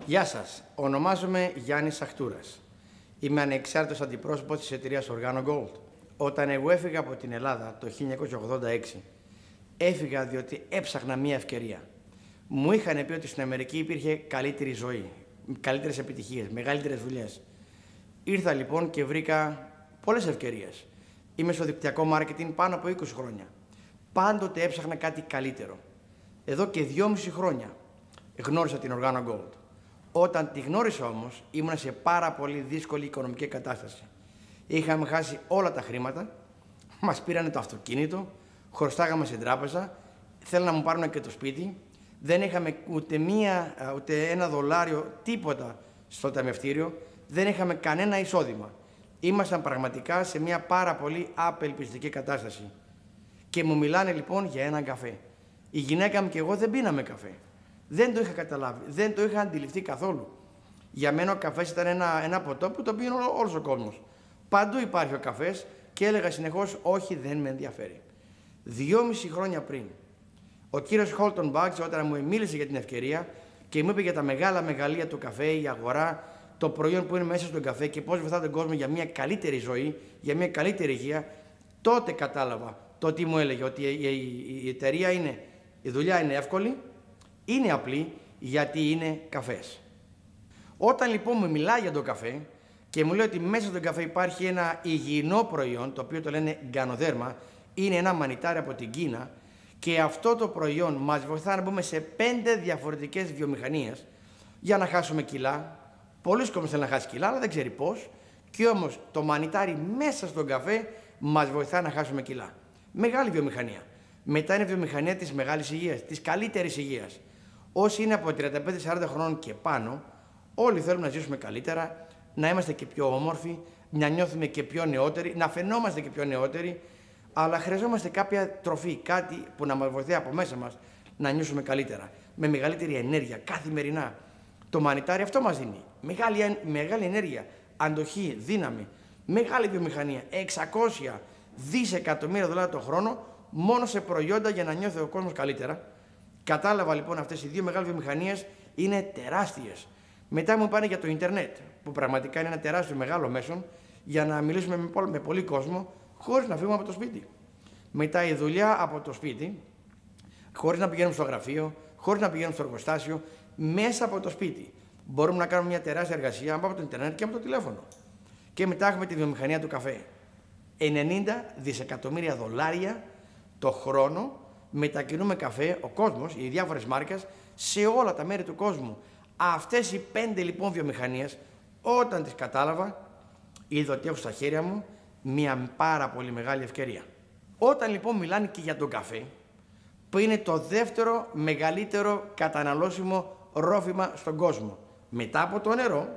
Γεια σας, ονομάζομαι Γιάννης Σαχτούρας. Είμαι ανεξάρτητος αντιπρόσωπος της εταιρείας Organo Gold. Όταν εγώ έφυγα από την Ελλάδα το 1986, έφυγα διότι έψαχνα μία ευκαιρία. Μου είχαν πει ότι στην Αμερική υπήρχε καλύτερη ζωή, καλύτερες επιτυχίες, μεγαλύτερες δουλειές. Ήρθα λοιπόν και βρήκα πολλές ευκαιρίες. Είμαι στο δικτυακό μάρκετινγκ πάνω από 20 χρόνια. Πάντοτε έψαχνα κάτι καλύτερο. Εδώ και 2,5 χρόνια γνώρισα την Organo Gold. Όταν τη γνώρισα όμως, ήμουν σε πάρα πολύ δύσκολη οικονομική κατάσταση. Είχαμε χάσει όλα τα χρήματα, μας πήρανε το αυτοκίνητο, χρωστάγαμε στην τράπεζα, θέλανε να μου πάρουν και το σπίτι, δεν είχαμε ούτε ένα δολάριο, τίποτα στο ταμιευτήριο, δεν είχαμε κανένα εισόδημα. Ήμασταν πραγματικά σε μια πάρα πολύ απελπιστική κατάσταση. Και μου μιλάνε λοιπόν για έναν καφέ. Η γυναίκα μου και εγώ δεν πίναμε καφέ. Δεν το είχα καταλάβει, δεν το είχα αντιληφθεί καθόλου. Για μένα ο καφές ήταν ένα ποτό που το πίνει όλος ο κόσμος. Παντού υπάρχει ο καφές και έλεγα συνεχώς όχι, δεν με ενδιαφέρει. 2,5 χρόνια πριν, ο κύριος Χόλτον Μπάγκς όταν μου μίλησε για την ευκαιρία και μου είπε για τα μεγάλα μεγαλεία του καφέ, η αγορά, το προϊόν που είναι μέσα στον καφέ και πώς βοηθά τον κόσμο για μια καλύτερη ζωή, για μια καλύτερη υγεία, τότε κατάλαβα το τι μου έλεγε, ότι η εταιρεία η δουλειά είναι εύκολη, είναι απλή γιατί είναι καφές. Όταν λοιπόν μου μιλάει για τον καφέ και μου λέει ότι μέσα στον καφέ υπάρχει ένα υγιεινό προϊόν, το οποίο το λένε γκανοδέρμα, είναι ένα μανιτάρι από την Κίνα και αυτό το προϊόν μας βοηθά να μπούμε σε 5 διαφορετικές βιομηχανίες για να χάσουμε κιλά. Πολλοί κόσμοι θέλουν να χάσει κιλά, αλλά δεν ξέρει πώς. Και όμως το μανιτάρι μέσα στον καφέ μας βοηθά να χάσουμε κιλά. Μεγάλη βιομηχανία. Μετά είναι η βιομηχανία της μεγάλης υγείας, της καλύτερης υγείας. Όσοι είναι από 35-40 χρόνων και πάνω, όλοι θέλουμε να ζήσουμε καλύτερα, να είμαστε και πιο όμορφοι, να νιώθουμε και πιο νεότεροι, να φαινόμαστε και πιο νεότεροι, αλλά χρειαζόμαστε κάποια τροφή, κάτι που να μας βοηθάει από μέσα μας να νιώσουμε καλύτερα, με μεγαλύτερη ενέργεια καθημερινά. Το μανιτάρι αυτό μας δίνει. Μεγάλη ενέργεια, αντοχή, δύναμη, μεγάλη βιομηχανία, 600 δισεκατομμύρια δολάρια το χρόνο μόνο σε προϊόντα για να νιώθει ο κόσμος καλύτερα. Κατάλαβα λοιπόν αυτές οι δύο μεγάλες βιομηχανίες είναι τεράστιες. Μετά μου πάνε για το ίντερνετ, που πραγματικά είναι ένα τεράστιο μεγάλο μέσο για να μιλήσουμε με πολύ κόσμο χωρίς να φύγουμε από το σπίτι. Μετά η δουλειά από το σπίτι, χωρίς να πηγαίνουμε στο γραφείο, χωρίς να πηγαίνουμε στο εργοστάσιο, μέσα από το σπίτι. Μπορούμε να κάνουμε μια τεράστια εργασία από το ίντερνετ και από το τηλέφωνο. Και μετά έχουμε τη βιομηχανία του καφέ. 90 δισεκατομμύρια δολάρια το χρόνο μετακινούμε καφέ, ο κόσμος, οι διάφορες μάρκες, σε όλα τα μέρη του κόσμου. Αυτές οι 5 λοιπόν βιομηχανίες, όταν τις κατάλαβα, είδα ότι έχω στα χέρια μου μια πάρα πολύ μεγάλη ευκαιρία. Όταν λοιπόν μιλάνε και για τον καφέ, που είναι το δεύτερο μεγαλύτερο καταναλώσιμο ρόφημα στον κόσμο, μετά από το νερό,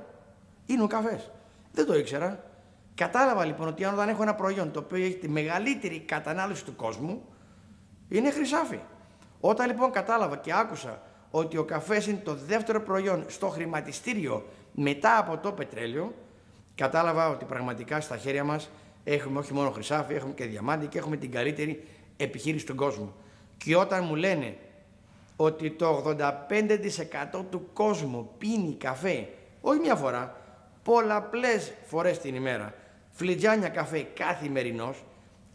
είναι ο καφές. Δεν το ήξερα. Κατάλαβα λοιπόν ότι όταν έχω ένα προϊόν το οποίο έχει τη μεγαλύτερη κατανάλωση του κόσμου, είναι χρυσάφι. Όταν λοιπόν κατάλαβα και άκουσα ότι ο καφές είναι το δεύτερο προϊόν στο χρηματιστήριο μετά από το πετρέλαιο, κατάλαβα ότι πραγματικά στα χέρια μας έχουμε όχι μόνο χρυσάφι, έχουμε και διαμάντι και έχουμε την καλύτερη επιχείρηση του κόσμου. Και όταν μου λένε ότι το 85% του κόσμου πίνει καφέ, όχι μια φορά, πολλαπλές φορές την ημέρα, φλιτζάνια καφέ καθημερινώς,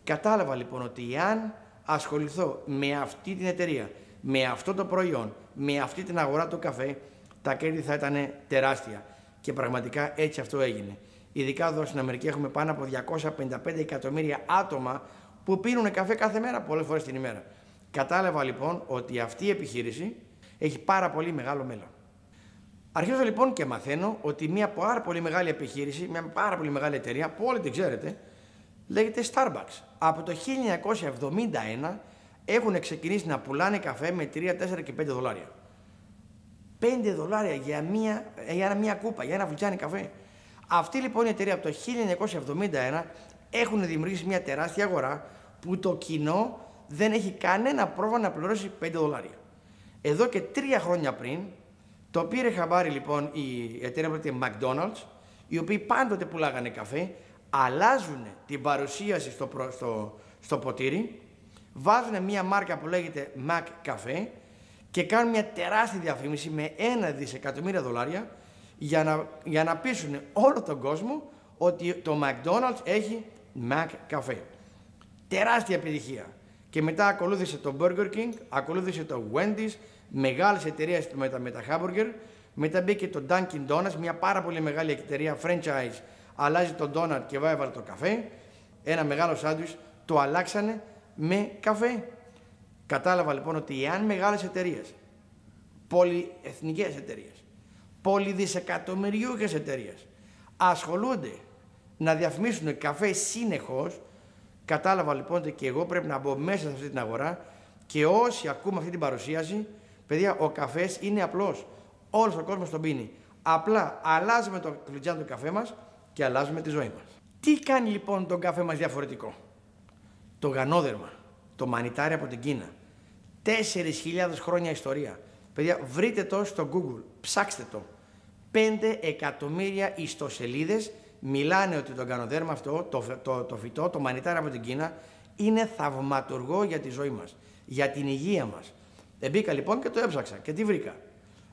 κατάλαβα λοιπόν ότι αν ασχοληθώ με αυτή την εταιρεία, με αυτό το προϊόν, με αυτή την αγορά του καφέ, τα κέρδη θα ήταν τεράστια. Και πραγματικά έτσι αυτό έγινε. Ειδικά εδώ στην Αμερική έχουμε πάνω από 255 εκατομμύρια άτομα που πίνουν καφέ κάθε μέρα, πολλές φορές την ημέρα. Κατάλαβα λοιπόν ότι αυτή η επιχείρηση έχει πάρα πολύ μεγάλο μέλλον. Αρχίζω λοιπόν και μαθαίνω ότι μια πάρα πολύ μεγάλη επιχείρηση, μια πάρα πολύ μεγάλη εταιρεία, που όλοι την ξέρετε, λέγεται Starbucks. Από το 1971 έχουν ξεκινήσει να πουλάνε καφέ με 3, 4 και 5 δολάρια. 5 δολάρια για μια κούπα, για ένα φλιτζάνι καφέ. Αυτή λοιπόν η εταιρεία από το 1971 έχουν δημιουργήσει μια τεράστια αγορά που το κοινό δεν έχει κανένα πρόβλημα να πληρώσει 5 δολάρια. Εδώ και 3 χρόνια πριν, το πήρε χαμπάρι λοιπόν η εταιρεία που λέγεται McDonald's, οι οποίοι πάντοτε πουλάγανε καφέ, αλλάζουν την παρουσίαση στο ποτήρι, βάζουν μια μάρκα που λέγεται Mac Café και κάνουν μια τεράστια διαφήμιση με $1 δισεκατομμύρια για να πείσουν όλο τον κόσμο ότι το McDonald's έχει Mac καφέ. Τεράστια επιτυχία. Και μετά ακολούθησε το Burger King, ακολούθησε το Wendy's, μεγάλες εταιρείες με τα hamburger. Μετά μπήκε το Dunkin' Donuts, μια πάρα πολύ μεγάλη εταιρεία franchise, αλλάζει το donut και έβαλε το καφέ. Ένα μεγάλο σάντουιτς το αλλάξανε με καφέ. Κατάλαβα λοιπόν ότι εάν μεγάλες εταιρείες, πολυεθνικές εταιρείες, πολυδισεκατομμυριούχες εταιρείες ασχολούνται να διαφημίσουν καφέ συνεχώς, κατάλαβα λοιπόν ότι και εγώ πρέπει να μπω μέσα σε αυτή την αγορά και όσοι ακούμε αυτή την παρουσίαση, παιδιά, ο καφές είναι απλός. Όλος ο κόσμος τον πίνει. Απλά αλλάζουμε το φλιτζάν του καφέ μας και αλλάζουμε τη ζωή μας. Τι κάνει λοιπόν τον καφέ μας διαφορετικό? Το γανόδερμα, το μανιτάρι από την Κίνα. 4.000 χρόνια ιστορία. Παιδιά, βρείτε το στο Google, ψάξτε το. 5 εκατομμύρια ιστοσελίδες μιλάνε ότι το γανοδέρμα αυτό, το φυτό, το μανιτάρι από την Κίνα, είναι θαυματουργό για τη ζωή μας, για την υγεία μας. Μπήκα λοιπόν και το έψαξα και τι βρήκα?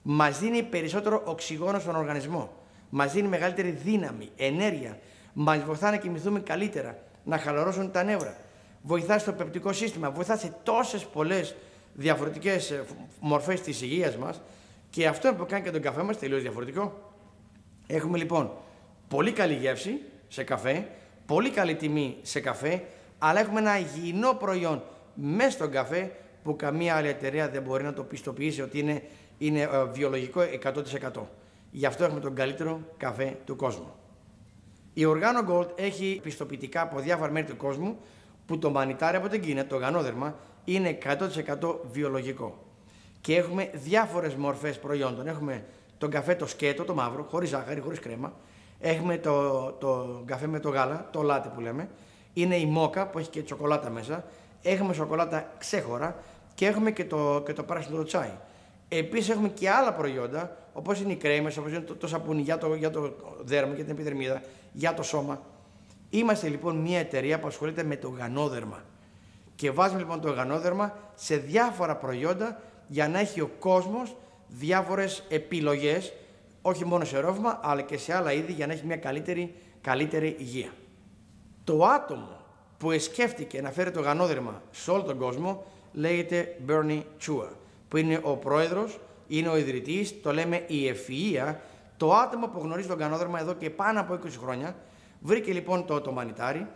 Μας δίνει περισσότερο οξυγόνο στον οργανισμό, μας δίνει μεγαλύτερη δύναμη, ενέργεια, μας βοηθά να κοιμηθούμε καλύτερα, να χαλαρώσουν τα νεύρα, βοηθά στο πεπτικό σύστημα, βοηθά σε τόσες πολλές διαφορετικές μορφές της υγείας μας και αυτό που κάνει και τον καφέ μας τελείως διαφορετικό. Έχουμε λοιπόν πολύ καλή γεύση σε καφέ, πολύ καλή τιμή σε καφέ, αλλά έχουμε ένα υγιεινό προϊόν μέσα στον καφέ που καμία άλλη εταιρεία δεν μπορεί να το πιστοποιήσει ότι είναι βιολογικό 100%. Γι' αυτό έχουμε τον καλύτερο καφέ του κόσμου. Η Organo Gold έχει πιστοποιητικά από διάφορα μέρη του κόσμου που το μανιτάρι από την Κίνα, το γανόδερμα, είναι 100% βιολογικό. Και έχουμε διάφορες μορφές προϊόντων. Έχουμε τον καφέ το σκέτο, το μαύρο, χωρίς ζάχαρη, χωρίς κρέμα. Έχουμε το καφέ με το γάλα, το λάτε που λέμε. Είναι η μόκα που έχει και σοκολάτα μέσα. Έχουμε σοκολάτα ξέχωρα και έχουμε και το πράσινο το τσάι. Επίσης έχουμε και άλλα προϊόντα, όπως είναι οι κρέμες, όπως είναι το σαπούνι για το δέρμα, για την επιδερμίδα, για το σώμα. Είμαστε λοιπόν μια εταιρεία που ασχολείται με το γανόδερμα. Και βάζουμε λοιπόν το γανόδερμα σε διάφορα προϊόντα για να έχει ο κόσμος διάφορες επιλογές, όχι μόνο σε ρόφημα, αλλά και σε άλλα είδη για να έχει μια καλύτερη υγεία. Το άτομο που σκέφτηκε να φέρει το γανόδερμα σε όλο τον κόσμο λέγεται Bernie Chua, που είναι ο πρόεδρος, είναι ο ιδρυτής, το λέμε η ευφυΐα, το άτομο που γνωρίζει τον γανόδερμα εδώ και πάνω από 20 χρόνια. Βρήκε λοιπόν το μανιτάρι,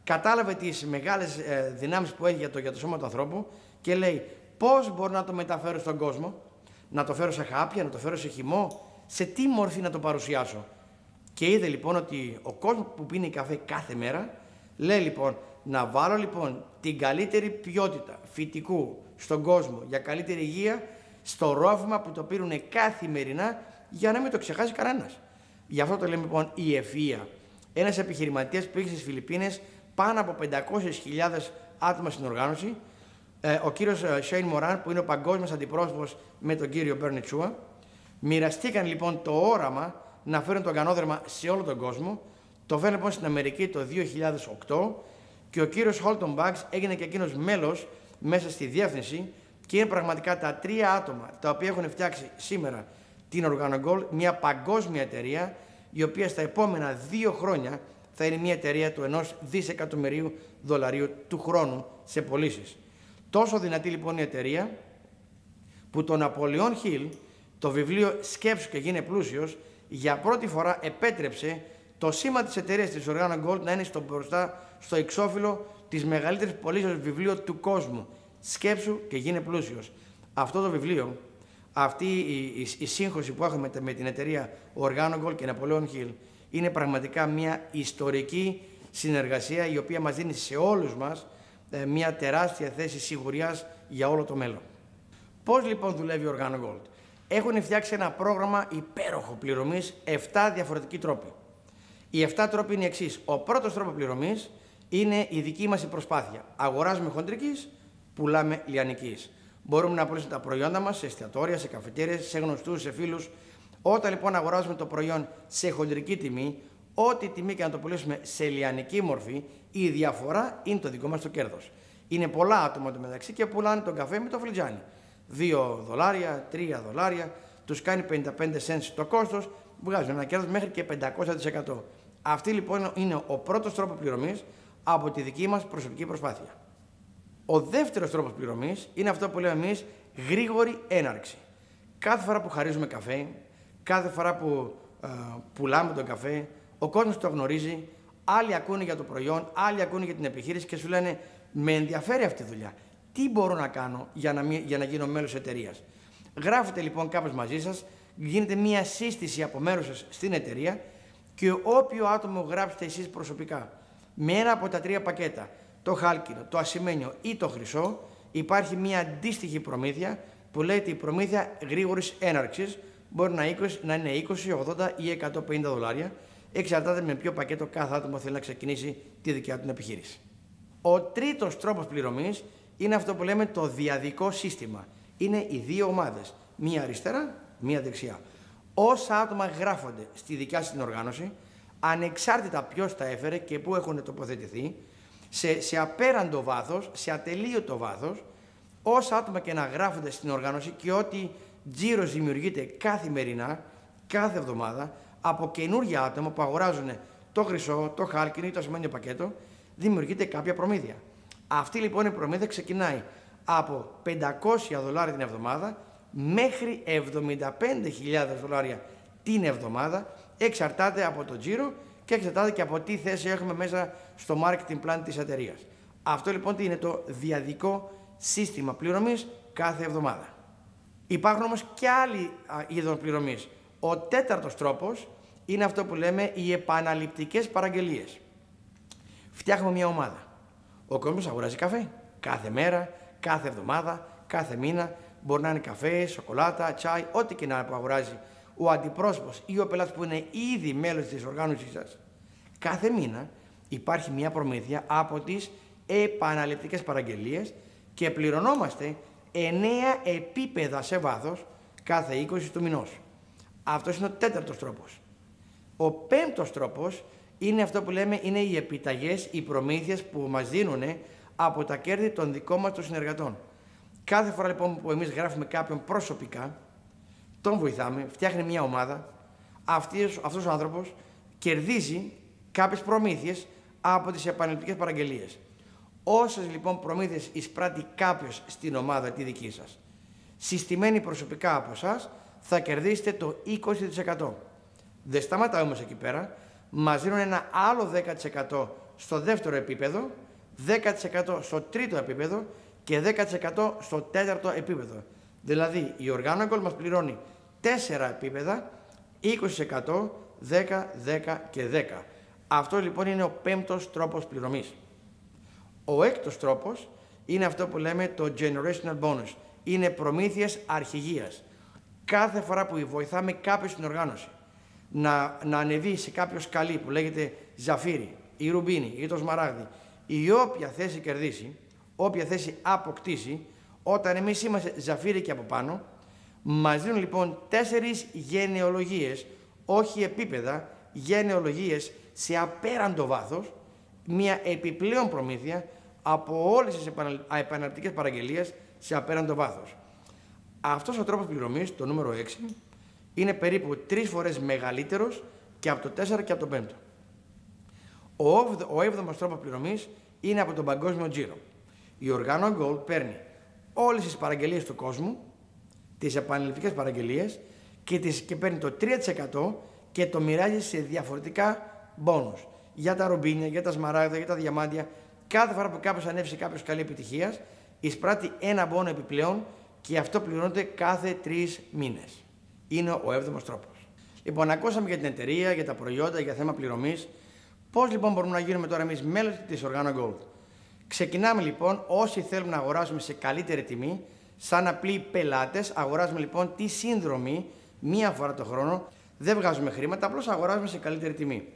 κατάλαβε τις μεγάλες δυνάμεις που έχει για το σώμα του ανθρώπου και λέει πώς μπορώ να το μεταφέρω στον κόσμο, να το φέρω σε χάπια, να το φέρω σε χυμό, σε τι μορφή να το παρουσιάσω. Και είδε λοιπόν ότι ο κόσμος που πίνει καφέ κάθε μέρα, λέει λοιπόν να βάλω λοιπόν την καλύτερη ποιότητα φυτικού στον κόσμο για καλύτερη υγεία στο ρόφημα που το πίνουν καθημερινά για να μην το ξεχάσει κανένας. Γι' αυτό το λέμε λοιπόν η ευφυΐα. Ένας επιχειρηματίας που είχε στις Φιλιππίνες πάνω από 500.000 άτομα στην οργάνωση, ο κύριος Σέιν Μοράν που είναι ο παγκόσμιος αντιπρόσωπος με τον κύριο Bernie Chua, μοιραστήκαν λοιπόν το όραμα να φέρουν το γανόδερμα σε όλο τον κόσμο. Το φέρνουν λοιπόν στην Αμερική το 2008 και ο κύριος Holton Baggs έγινε και εκείνος μέλος μέσα στη διεύθυνση και είναι πραγματικά τα 3 άτομα τα οποία έχουν φτιάξει σήμερα την Organo Gold, μια παγκόσμια εταιρεία η οποία στα επόμενα 2 χρόνια θα είναι μια εταιρεία του $1 δισεκατομμυρίου του χρόνου σε πωλήσεις. Τόσο δυνατή λοιπόν η εταιρεία που το Ναπολεόν Χιλ, το βιβλίο «Σκέψου και γίνε πλούσιος», για πρώτη φορά επέτρεψε το σήμα της εταιρείας της Organo Gold να είναι μπροστά στο εξώφυλλο της μεγαλύτερης πωλήσεως βιβλίου του κόσμου. «Σκέψου και γίνε πλούσιος». Αυτό το βιβλίο, αυτή η σύγχωση που έχουμε με την εταιρεία Organo Gold και Napoleon Hill είναι πραγματικά μια ιστορική συνεργασία η οποία μας δίνει σε όλους μας μια τεράστια θέση σιγουριάς για όλο το μέλλον. Πώς λοιπόν δουλεύει η Organo Gold? Έχουν φτιάξει ένα πρόγραμμα υπέροχο πληρωμής, 7 διαφορετικοί τρόποι. Οι 7 τρόποι είναι οι εξής. Ο πρώτος τρόπος πληρωμής είναι η δική μας προσπάθεια. Αγοράζουμε χοντρικής, πουλάμε λιανικής. Μπορούμε να πουλήσουμε τα προϊόντα μας σε εστιατόρια, σε καφετέρειες, σε γνωστούς, σε φίλους. Όταν λοιπόν αγοράζουμε το προϊόν σε χοντρική τιμή, ό,τι τιμή και να το πουλήσουμε σε λιανική μορφή, η διαφορά είναι το δικό μας το κέρδος. Είναι πολλά άτομα το μεταξύ και πουλάνε τον καφέ με το φλιτζάνι. 2 δολάρια, 3 δολάρια, τους κάνει 55 cents το κόστος, βγάζουν ένα κέρδος μέχρι και 500%. Αυτή λοιπόν είναι ο πρώτος τρόπος πληρωμής από τη δική μας προσωπική προσπάθεια. Ο δεύτερος τρόπος πληρωμής είναι αυτό που λέμε εμείς γρήγορη έναρξη. Κάθε φορά που χαρίζουμε καφέ, κάθε φορά που πουλάμε τον καφέ, ο κόσμος το γνωρίζει, άλλοι ακούνε για το προϊόν, άλλοι ακούνε για την επιχείρηση και σου λένε με ενδιαφέρει αυτή η δουλειά. Τι μπορώ να κάνω για να γίνω μέλος εταιρείας. Γράφετε λοιπόν κάπως μαζί σας, γίνεται μία σύστηση από μέρους σας στην εταιρεία και όποιο άτομο γράψετε εσείς προσωπικά με ένα από τα 3 πακέτα, το χάλκινο, το ασημένιο ή το χρυσό, υπάρχει μία αντίστοιχη προμήθεια που λέγεται η προμήθεια γρήγορης έναρξης. Μπορεί να είναι 20, 80 ή 150 δολάρια, εξαρτάται με ποιο πακέτο κάθε άτομο θέλει να ξεκινήσει τη δικιά του επιχείρηση. Ο τρίτος τρόπος πληρωμής είναι αυτό που λέμε το διαδικό σύστημα. Είναι οι 2 ομάδες, μία αριστερά, μία δεξιά. Όσα άτομα γράφονται στη δικιά σας την οργάνωση, ανεξάρτητα ποιος τα έφερε και πού έχουν τοποθετηθεί, σε απέραντο βάθος, σε ατελείωτο βάθος, όσα άτομα και να γράφονται στην οργάνωση και ό,τι τζίρος δημιουργείται καθημερινά, κάθε εβδομάδα, από καινούργια άτομα που αγοράζουν το χρυσό, το χάλκινο ή το ασημένιο πακέτο, δημιουργείται κάποια προμήθεια. Αυτή λοιπόν η προμήθεια ξεκινάει από 500 δολάρια την εβδομάδα μέχρι 75.000 δολάρια την εβδομάδα, εξαρτάται από το τζίρο και εξαρτάται και από τι θέση έχουμε μέσα στο marketing plan της εταιρείας. Αυτό λοιπόν είναι το διαδικό σύστημα πληρωμής κάθε εβδομάδα. Υπάρχουν όμως και άλλοι είδων πληρωμής. Ο τέταρτος τρόπος είναι αυτό που λέμε οι επαναληπτικές παραγγελίες. Φτιάχνουμε μια ομάδα. Ο κόσμος αγοράζει καφέ κάθε μέρα, κάθε εβδομάδα, κάθε μήνα. Μπορεί να είναι καφέ, σοκολάτα, τσάι, ό,τι και να αγοράζει ο αντιπρόσωπος ή ο πελάτης που είναι ήδη μέλος της οργάνωσης σας. Κάθε μήνα υπάρχει μια προμήθεια από τις επαναληπτικές παραγγελίες και πληρωνόμαστε 9 επίπεδα σε βάθος κάθε 20 του μηνός. Αυτός είναι ο τέταρτος τρόπος. Ο πέμπτος τρόπος είναι αυτό που λέμε είναι οι επιταγές, οι προμήθειες που μας δίνουν από τα κέρδη των δικών μας των συνεργατών. Κάθε φορά λοιπόν που εμείς γράφουμε κάποιον προσωπικά, τον βοηθάμε, φτιάχνει μια ομάδα, αυτός ο άνθρωπος κερδίζει κάποιες προμήθειες από τις επαναληπτικές παραγγελίες. Όσες λοιπόν προμήθειες εισπράττει κάποιος στην ομάδα τη δική σας, συστημένοι προσωπικά από εσάς, θα κερδίσετε το 20%. Δεν σταματάει όμως εκεί πέρα, μας δίνουν ένα άλλο 10% στο δεύτερο επίπεδο, 10% στο τρίτο επίπεδο και 10% στο τέταρτο επίπεδο. Δηλαδή η Organogold μας πληρώνει 4 επίπεδα, 20%, 10, 10 και 10. Αυτό λοιπόν είναι ο πέμπτος τρόπος πληρωμής. Ο έκτος τρόπος είναι αυτό που λέμε το generational bonus. Είναι προμήθειες αρχηγίας. Κάθε φορά που βοηθάμε κάποιον στην οργάνωση να ανεβεί σε κάποιο σκαλί που λέγεται ζαφύρι ή ρουμπίνι ή το σμαράγδι ή όποια θέση κερδίσει, όποια θέση αποκτήσει, όταν εμείς είμαστε ζαφύρι και από πάνω, μας δίνουν λοιπόν 4 γενεολογίες, όχι επίπεδα, γενεολογίες σε απέραντο βάθος, μια επιπλέον προμήθεια από όλες τις επαναληπτικές παραγγελίες σε απέραντο βάθος. Αυτός ο τρόπος πληρωμής, το νούμερο 6, είναι περίπου 3 φορές μεγαλύτερος και από το 4 και από το 5. Ο 7ος τρόπος πληρωμής είναι από τον παγκόσμιο τζίρο. Η Organogold παίρνει όλες τις παραγγελίες του κόσμου, τις επαναληπτικές παραγγελίες και παίρνει το 3% και το μοιράζει σε διαφορετικά μπόνους. Για τα ρουμπίνια, για τα σμαράγδια, για τα διαμάντια. Κάθε φορά που κάποιος ανέβει σε κάποιο σκαλί επιτυχίας, εισπράττει ένα μπόνο επιπλέον και αυτό πληρώνεται κάθε 3 μήνες. Είναι ο 7ος τρόπος. Λοιπόν, ακούσαμε για την εταιρεία, για τα προϊόντα, για θέμα πληρωμής. Πώς λοιπόν μπορούμε να γίνουμε τώρα εμείς μέλος της Organogold? Ξεκινάμε λοιπόν, όσοι θέλουμε να αγοράσουμε σε καλύτερη τιμή, σαν απλοί πελάτες, αγοράζουμε λοιπόν τη σύνδρομη μία φορά το χρόνο. Δεν βγάζουμε χρήματα, απλώς αγοράζουμε σε καλύτερη τιμή.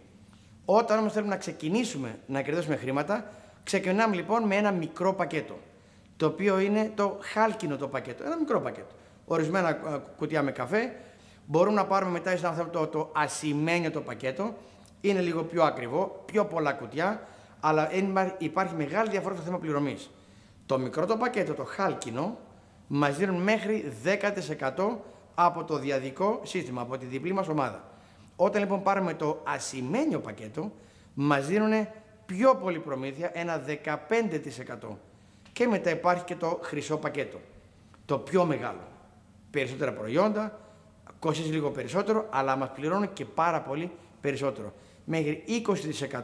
Όταν όμως θέλουμε να ξεκινήσουμε να κερδίσουμε χρήματα, ξεκινάμε λοιπόν με ένα μικρό πακέτο, το οποίο είναι το χάλκινο το πακέτο, ένα μικρό πακέτο. Ορισμένα κουτιά με καφέ, μπορούμε να πάρουμε μετά το ασημένιο το πακέτο, είναι λίγο πιο ακριβό, πιο πολλά κουτιά, αλλά υπάρχει μεγάλη διαφορά στο θέμα πληρωμής. Το μικρό το πακέτο, το χάλκινο, μας δίνουν μέχρι 10% από το διαδικό σύστημα, από τη διπλή μας ομάδα. Όταν λοιπόν πάρουμε το ασημένιο πακέτο, μας δίνουν πιο πολύ προμήθεια, ένα 15%. Και μετά υπάρχει και το χρυσό πακέτο, το πιο μεγάλο. Περισσότερα προϊόντα, κοστίζει λίγο περισσότερο, αλλά μας πληρώνουν και πάρα πολύ περισσότερο. Μέχρι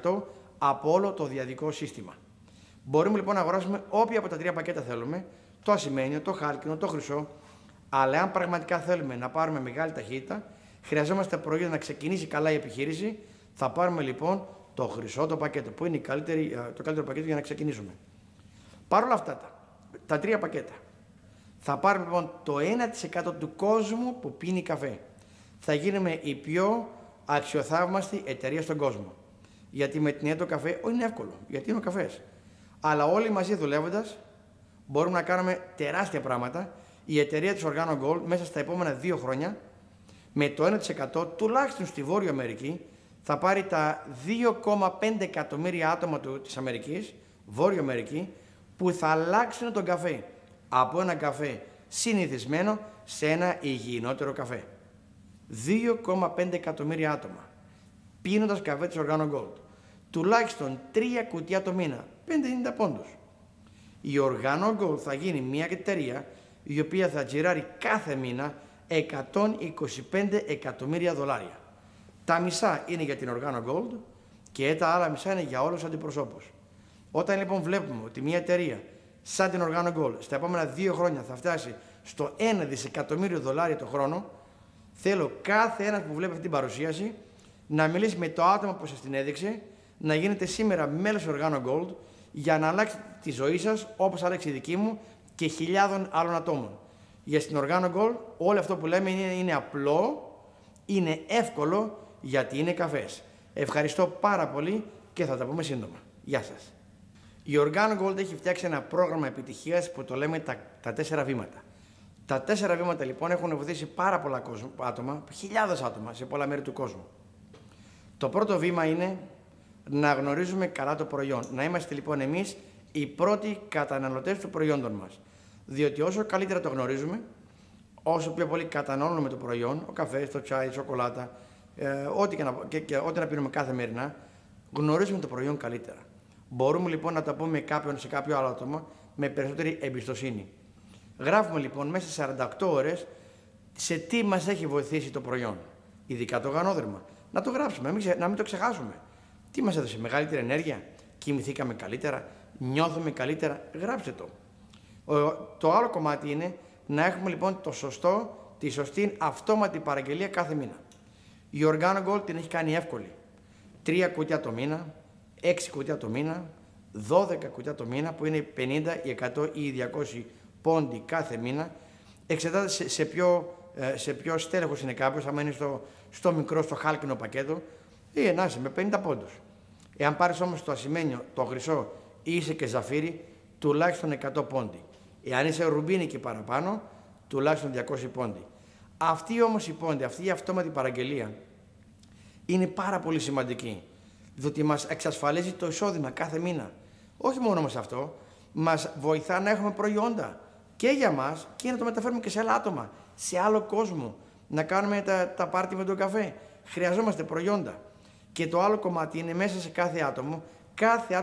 20% από όλο το διαδικό σύστημα. Μπορούμε λοιπόν να αγοράσουμε όποια από τα 3 πακέτα θέλουμε, το ασημένιο, το χάλκινο, το χρυσό, αλλά αν πραγματικά θέλουμε να πάρουμε μεγάλη ταχύτητα, χρειαζόμαστε προϊόντα να ξεκινήσει καλά η επιχείρηση, θα πάρουμε λοιπόν το χρυσό το πακέτο, που είναι το καλύτερο πακέτο για να ξεκινήσουμε. Παρ' όλα αυτά τα 3 πακέτα, θα πάρουμε λοιπόν το 1% του κόσμου που πίνει καφέ. Θα γίνουμε η πιο αξιοθαύμαστη εταιρεία στον κόσμο. Γιατί με την το καφέ είναι εύκολο, γιατί είναι ο καφές. Αλλά όλοι μαζί δουλεύοντας μπορούμε να κάνουμε τεράστια πράγματα. Η εταιρεία της Organo Gold μέσα στα επόμενα 2 χρόνια με το 1% τουλάχιστον στη Βόρεια Αμερική θα πάρει τα 2,5 εκατομμύρια άτομα της Αμερικής, Βόρεια Αμερική, που θα αλλάξουν τον καφέ από ένα καφέ συνηθισμένο σε ένα υγιεινότερο καφέ. 2,5 εκατομμύρια άτομα πίνοντας καφέ της Organo Gold. Τουλάχιστον 3 κουτιά το μήνα, 50 πόντους. Η Organo Gold θα γίνει μια εταιρεία η οποία θα τζιράρει κάθε μήνα 125 εκατομμύρια δολάρια. Τα μισά είναι για την Organo Gold και τα άλλα μισά είναι για όλους τους αντιπροσώπους. Όταν λοιπόν βλέπουμε ότι μια εταιρεία σαν την Organo Gold στα επόμενα 2 χρόνια θα φτάσει στο 1 δισεκατομμύριο δολάρια το χρόνο, θέλω κάθε ένας που βλέπει αυτή την παρουσίαση να μιλήσει με το άτομο που σας την έδειξε, να γίνετε σήμερα μέλος του Organo Gold για να αλλάξετε τη ζωή σας όπως άλλαξε η δική μου και χιλιάδων άλλων ατόμων. Για στην Organo Gold όλο αυτό που λέμε είναι απλό, είναι εύκολο, γιατί είναι καφές. Ευχαριστώ πάρα πολύ και θα τα πούμε σύντομα. Γεια σας. Η Organo Gold έχει φτιάξει ένα πρόγραμμα επιτυχίας που το λέμε τα 4 βήματα. Τα 4 βήματα λοιπόν έχουν βοηθήσει πάρα πολλά άτομα, χιλιάδες άτομα σε πολλά μέρη του κόσμου. Το πρώτο βήμα είναι να γνωρίζουμε καλά το προϊόν. Να είμαστε λοιπόν εμείς οι πρώτοι καταναλωτές του προϊόντων μας. Διότι όσο καλύτερα το γνωρίζουμε, όσο πιο πολύ καταναλώνουμε το προϊόν, ο καφές, το τσάι, η σοκολάτα, ό,τι να πίνουμε καθημερινά, γνωρίζουμε το προϊόν καλύτερα. Μπορούμε λοιπόν να τα πούμε σε κάποιο άλλο άτομο με περισσότερη εμπιστοσύνη. Γράφουμε λοιπόν μέσα σε 48 ώρες σε τι μας έχει βοηθήσει το προϊόν. Ειδικά το οργανόδερμα. Να το γράψουμε, να μην το ξεχάσουμε. Τι μας έδωσε, μεγαλύτερη ενέργεια, κοιμηθήκαμε καλύτερα, νιώθουμε καλύτερα. Γράψτε το. Το άλλο κομμάτι είναι να έχουμε λοιπόν τη σωστή αυτόματη παραγγελία κάθε μήνα. Η Organo Gold την έχει κάνει εύκολη. 3 κουτιά το μήνα, 6 κουτιά το μήνα, 12 κουτιά το μήνα, που είναι 50, 100 ή 200 πόντι κάθε μήνα. Εξετάται σε ποιο στέλεχος είναι κάποιος, άμα είναι στο μικρό, στο χάλκινο πακέτο, ή να είσαι με 50 πόντους. Εάν πάρεις όμως το ασημένιο, το χρυσό ή είσαι και ζαφύρι, τουλάχιστον 100 πόντι. Εάν είσαι ρουμπίνι και παραπάνω, τουλάχιστον 200 πόντι. Αυτή όμως η πόντι, αυτή η αυτόματη παραγγελία είναι πάρα πολύ σημαντική, διότι μας εξασφαλίζει το εισόδημα κάθε μήνα. Όχι μόνο όμως αυτό, μας βοηθά να έχουμε προϊόντα και για μας και να το μεταφέρουμε και σε άλλα άτομα, σε άλλο κόσμο, να κάνουμε τα πάρτι με τον καφέ. Χρειαζόμαστε προϊόντα. Και το άλλο κομμάτι είναι μέσα σε κάθε άτομο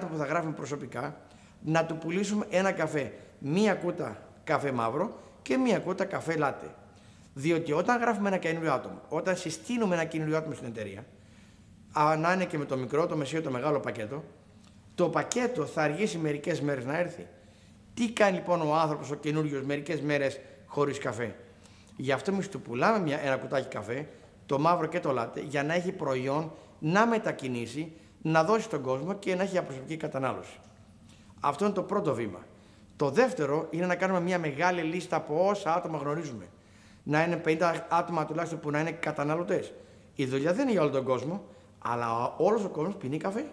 που θα γράφουμε προσωπικά, να του πουλήσουμε ένα καφέ. Μία κούτα καφέ μαύρο και μία κούτα καφέ λάτε. Διότι όταν γράφουμε ένα καινούριο άτομο, όταν συστήνουμε ένα καινούριο άτομο στην εταιρεία, να είναι και με το μικρό, το μεσαίο, το μεγάλο πακέτο, το πακέτο θα αργήσει μερικές μέρες να έρθει. Τι κάνει λοιπόν ο άνθρωπος, ο καινούριος, μερικές μέρες χωρίς καφέ? Γι' αυτό εμείς του πουλάμε ένα κουτάκι καφέ, το μαύρο και το λάτε, για να έχει προϊόν να μετακινήσει, να δώσει στον κόσμο και να έχει για προσωπική κατανάλωση. Αυτό είναι το πρώτο βήμα. Το δεύτερο είναι να κάνουμε μια μεγάλη λίστα από όσα άτομα γνωρίζουμε. Να είναι 50 άτομα τουλάχιστον που να είναι καταναλωτές. Η δουλειά δεν είναι για όλο τον κόσμο, αλλά όλος ο κόσμος πίνει καφέ.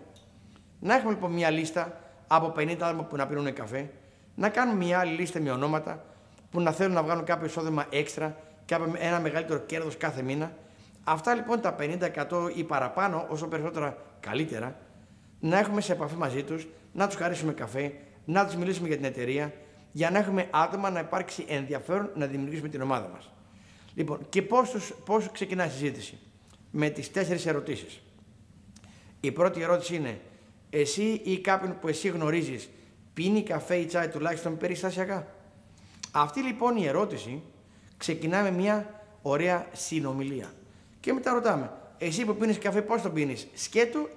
Να έχουμε λοιπόν μια λίστα από 50 άτομα που να πίνουν καφέ, να κάνουμε μια άλλη λίστα με ονόματα που να θέλουν να βγάλουν κάποιο εισόδημα έξτρα και ένα μεγαλύτερο κέρδος κάθε μήνα. Αυτά λοιπόν τα 50% ή παραπάνω, όσο περισσότερα καλύτερα, να έχουμε σε επαφή μαζί τους, να τους χαρίσουμε καφέ, να τους μιλήσουμε για την εταιρεία, για να έχουμε άτομα να υπάρξει ενδιαφέρον να δημιουργήσουμε την ομάδα μας. Λοιπόν, και πώς ξεκινάει η συζήτηση? Με τις 4 ερωτήσεις. Η πρώτη ερώτηση είναι, εσύ ή κάποιον που εσύ γνωρίζεις πίνει καφέ ή τσάι τουλάχιστον περιστασιακά? Αυτή λοιπόν η ερώτηση ξεκινάει με μια ωραία συνομιλία. Και μετά ρωτάμε, εσύ που πίνεις καφέ πώς τον πίνεις, σκέτο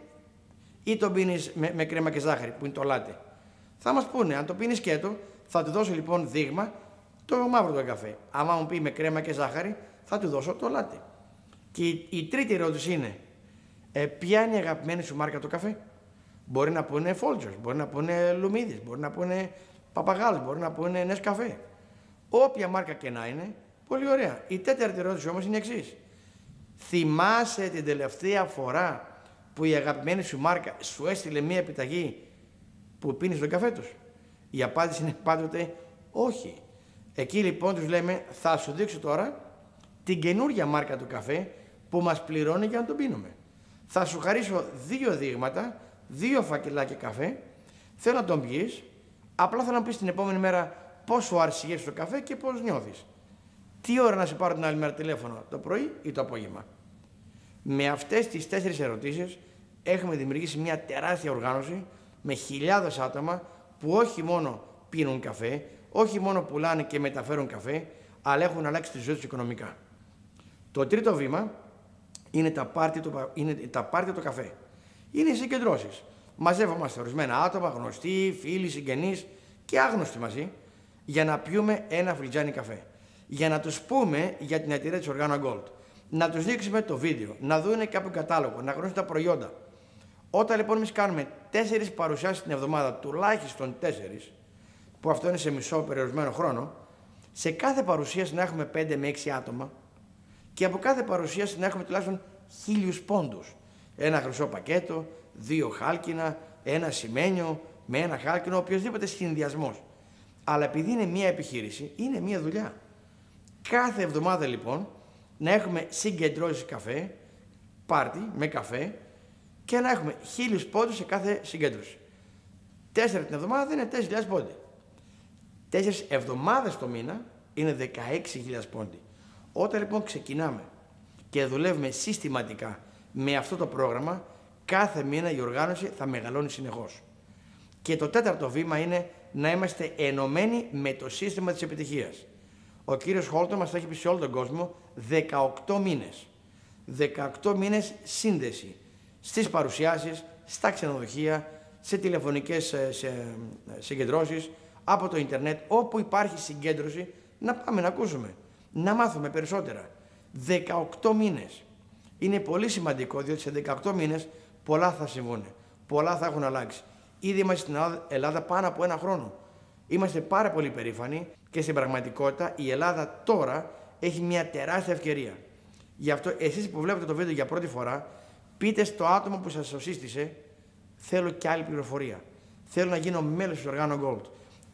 ή τον πίνεις με κρέμα και ζάχαρη που είναι το λάτε? Θα μας πούνε, αν το πίνεις σκέτο, θα του δώσω λοιπόν δείγμα το μαύρο το καφέ. Άμα μου πει με κρέμα και ζάχαρη, θα του δώσω το λάτε. Και η τρίτη ερώτηση είναι, ποια είναι η αγαπημένη σου μάρκα το καφέ? Μπορεί να πούνε Folgers, μπορεί να πούνε Λουμίδης, μπορεί να πούνε Παπαγάλος, μπορεί να πούνε Νεσκαφέ. Όποια μάρκα και να είναι, πολύ ωραία. Η τέταρτη ερώτηση όμως είναι η εξής. Θυμάσαι την τελευταία φορά που η αγαπημένη σου μάρκα σου έστειλε μία επιταγή που πίνεις τον καφέ τους? Η απάντηση είναι πάντοτε όχι. Εκεί λοιπόν τους λέμε, θα σου δείξω τώρα την καινούργια μάρκα του καφέ που μας πληρώνει για να τον πίνουμε. Θα σου χαρίσω 2 δείγματα, 2 φακελάκια καφέ, θέλω να τον πιείς, απλά θέλω να πεις την επόμενη μέρα πώς σου άρεσε η γεύση του καφέ και πώς νιώθεις. Τι ώρα να σε πάρω την άλλη μέρα τηλέφωνο, το πρωί ή το απόγευμα? Με αυτές τις 4 ερωτήσεις έχουμε δημιουργήσει μια τεράστια οργάνωση με χιλιάδες άτομα που όχι μόνο πίνουν καφέ, όχι μόνο πουλάνε και μεταφέρουν καφέ, αλλά έχουν αλλάξει τη ζωή τους οικονομικά. Το τρίτο βήμα είναι τα πάρτι του καφέ. Είναι οι συγκεντρώσεις. Μαζεύομαστε ορισμένα άτομα, γνωστοί, φίλοι, συγγενείς και άγνωστοι μαζί, για να πιούμε ένα φλιτζάνι καφέ. Για να τους πούμε για την εταιρεία της Organo Gold. Να τους δείξουμε το βίντεο, να δουν κάποιο κατάλογο, να γνωρίσουν τα προϊόντα. Όταν λοιπόν εμείς κάνουμε 4 παρουσιάσεις την εβδομάδα, τουλάχιστον 4, που αυτό είναι σε μισό περιορισμένο χρόνο, σε κάθε παρουσίαση να έχουμε 5 με 6 άτομα και από κάθε παρουσίαση να έχουμε τουλάχιστον 1000 πόντους. Ένα χρυσό πακέτο, 2 χάλκινα, ένα σημαίνιο με ένα χάλκινο, οποιοδήποτε συνδυασμός. Αλλά επειδή είναι μια επιχείρηση, είναι μια δουλειά. Κάθε εβδομάδα λοιπόν να έχουμε συγκεντρώσεις καφέ, πάρτι με καφέ και να έχουμε 1000 πόντους σε κάθε συγκέντρωση. 4 την εβδομάδα είναι 4.000 πόντοι. 4 εβδομάδες το μήνα είναι 16.000 πόντοι. Όταν λοιπόν ξεκινάμε και δουλεύουμε συστηματικά με αυτό το πρόγραμμα, κάθε μήνα η οργάνωση θα μεγαλώνει συνεχώς. Και το 4ο βήμα είναι να είμαστε ενωμένοι με το σύστημα της επιτυχίας. Ο κύριος Χόλτον μας έχει πει σε όλο τον κόσμο 18 μήνες. 18 μήνες σύνδεση στις παρουσιάσεις, στα ξενοδοχεία, σε τηλεφωνικές συγκεντρώσεις, από το ίντερνετ, όπου υπάρχει συγκέντρωση, να πάμε να ακούσουμε, να μάθουμε περισσότερα. 18 μήνες. Είναι πολύ σημαντικό, διότι σε 18 μήνες πολλά θα συμβούν, πολλά θα έχουν αλλάξει. Ήδη είμαστε στην Ελλάδα πάνω από 1 χρόνο. Είμαστε πάρα πολύ περήφανοι και στην πραγματικότητα η Ελλάδα τώρα έχει μια τεράστια ευκαιρία. Γι' αυτό εσείς που βλέπετε το βίντεο για πρώτη φορά, πείτε στο άτομο που σας το σύστησε, θέλω και άλλη πληροφορία. Θέλω να γίνω μέλος της Organo Gold.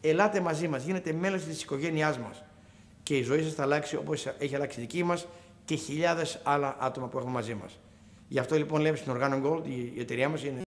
Ελάτε μαζί μας, γίνετε μέλος της οικογένειάς μας. Και η ζωή σας θα αλλάξει όπως έχει αλλάξει η δική μας και χιλιάδες άλλα άτομα που έχουμε μαζί μας. Γι' αυτό λοιπόν λέμε στην Organo Gold, η εταιρεία μας είναι